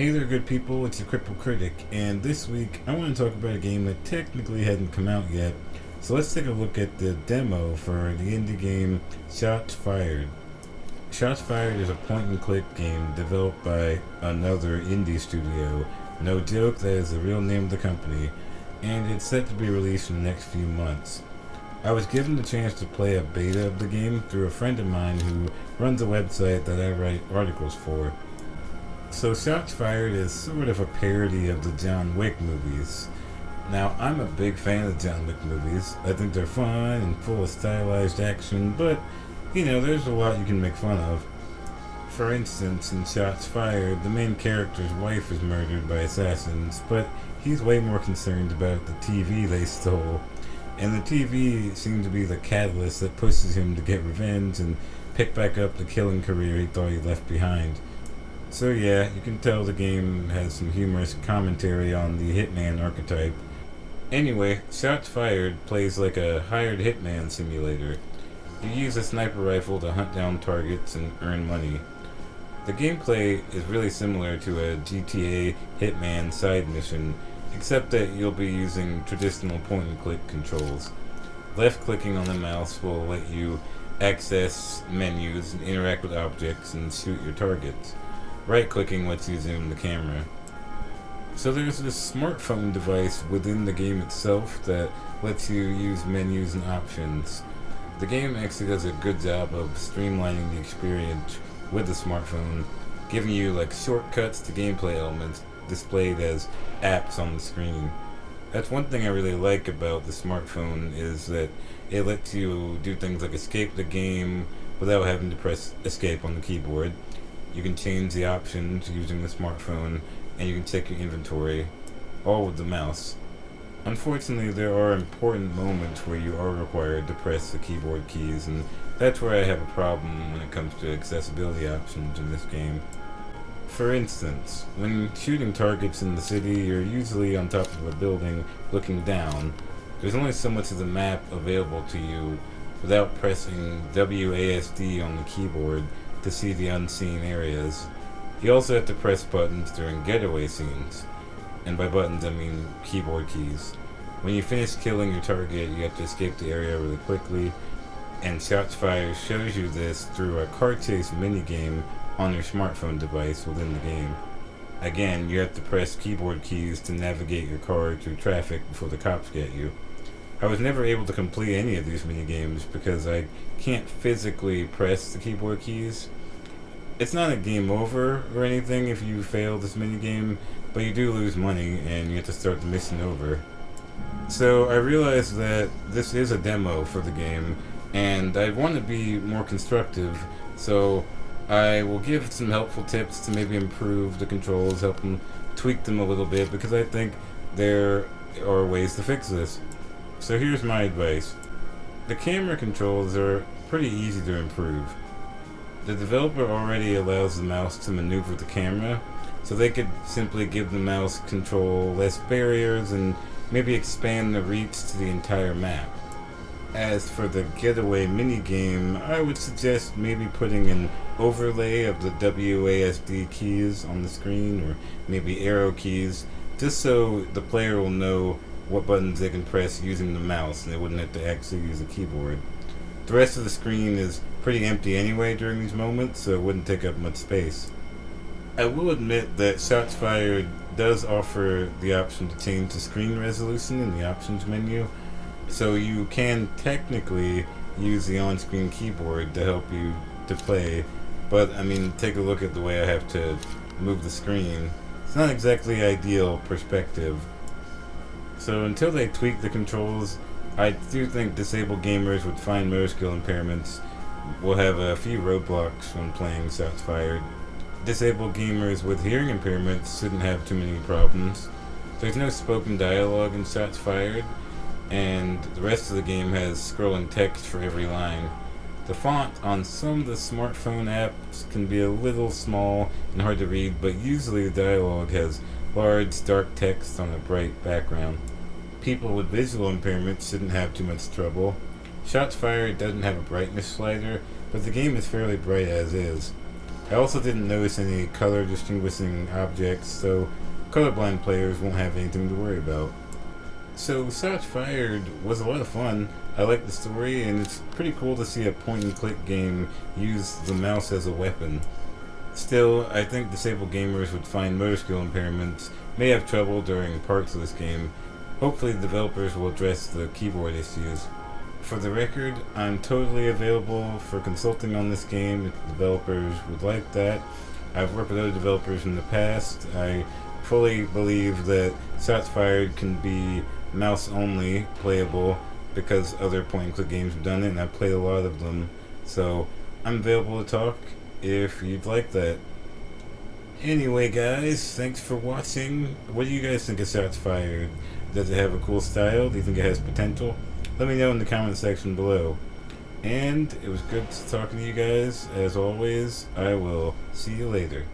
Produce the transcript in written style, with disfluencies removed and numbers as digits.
Hey there, good people, it's your Crippled Critic, and this week I want to talk about a game that technically hadn't come out yet. So let's take a look at the demo for the indie game Shots Fired. Shots Fired is a point and click game developed by another indie studio. No joke, that is the real name of the company, and it's set to be released in the next few months. I was given the chance to play a beta of the game through a friend of mine who runs a website that I write articles for. So Shots Fired is sort of a parody of the John Wick movies. Now, I'm a big fan of the John Wick movies. I think they're fun and full of stylized action, but, there's a lot you can make fun of. For instance, in Shots Fired, the main character's wife is murdered by assassins, but he's way more concerned about the TV they stole. And the TV seemed to be the catalyst that pushes him to get revenge and pick back up the killing career he thought he left behind. So yeah, you can tell the game has some humorous commentary on the hitman archetype. Anyway, Shots Fired plays like a hired hitman simulator. You use a sniper rifle to hunt down targets and earn money. The gameplay is really similar to a GTA Hitman side mission, except that you'll be using traditional point and click controls. Left clicking on the mouse will let you access menus and interact with objects and shoot your targets. Right-clicking lets you zoom the camera. So there's this smartphone device within the game itself that lets you use menus and options. The game actually does a good job of streamlining the experience with the smartphone, giving you shortcuts to gameplay elements displayed as apps on the screen. That's one thing I really like about the smartphone, is that it lets you do things like escape the game without having to press escape on the keyboard. You can change the options using the smartphone, and you can check your inventory, all with the mouse. Unfortunately, there are important moments where you are required to press the keyboard keys, and that's where I have a problem when it comes to accessibility options in this game. For instance, when shooting targets in the city, you're usually on top of a building looking down. There's only so much of the map available to you without pressing WASD on the keyboard to see the unseen areas. You also have to press buttons during getaway scenes, and by buttons I mean keyboard keys. When you finish killing your target, you have to escape the area really quickly, and Shots Fired shows you this through a car chase minigame on your smartphone device within the game. Again, you have to press keyboard keys to navigate your car through traffic before the cops get you. I was never able to complete any of these minigames because I can't physically press the keyboard keys. It's not a game over or anything if you fail this minigame, but you do lose money and you have to start the mission over. So I realized that this is a demo for the game, and I want to be more constructive, so I will give some helpful tips to maybe improve the controls, help them tweak them a little bit, because I think there are ways to fix this. So here's my advice. The camera controls are pretty easy to improve. The developer already allows the mouse to maneuver the camera, so they could simply give the mouse control less barriers and maybe expand the reach to the entire map. As for the getaway minigame, I would suggest maybe putting an overlay of the WASD keys on the screen, or maybe arrow keys, just so the player will know what buttons they can press using the mouse and they wouldn't have to actually use a keyboard. The rest of the screen is pretty empty anyway during these moments, so it wouldn't take up much space. I will admit that Shots Fired does offer the option to change the screen resolution in the options menu, so you can technically use the on-screen keyboard to help you to play, but take a look at the way I have to move the screen. It's not exactly ideal perspective. So until they tweak the controls, I do think disabled gamers with fine motor skill impairments will have a few roadblocks when playing Shots Fired. Disabled gamers with hearing impairments shouldn't have too many problems. There's no spoken dialogue in Shots Fired, and the rest of the game has scrolling text for every line. The font on some of the smartphone apps can be a little small and hard to read, but usually the dialogue has large, dark text on a bright background. People with visual impairments shouldn't have too much trouble. Shots Fired doesn't have a brightness slider, but the game is fairly bright as is. I also didn't notice any color distinguishing objects, so colorblind players won't have anything to worry about. So Shots Fired was a lot of fun. I like the story, and it's pretty cool to see a point-and-click game use the mouse as a weapon. Still, I think disabled gamers would find motor skill impairments may have trouble during parts of this game. Hopefully the developers will address the keyboard issues. For the record, I'm totally available for consulting on this game if the developers would like that. I've worked with other developers in the past. I fully believe that Shots Fired can be mouse-only playable because other point-and-click games have done it, and I've played a lot of them. So I'm available to talk if you'd like that. Anyway, guys, thanks for watching. What do you guys think of Shots Fired? Does it have a cool style? Do you think it has potential? Let me know in the comment section below. And it was good talking to you guys. As always, I will see you later.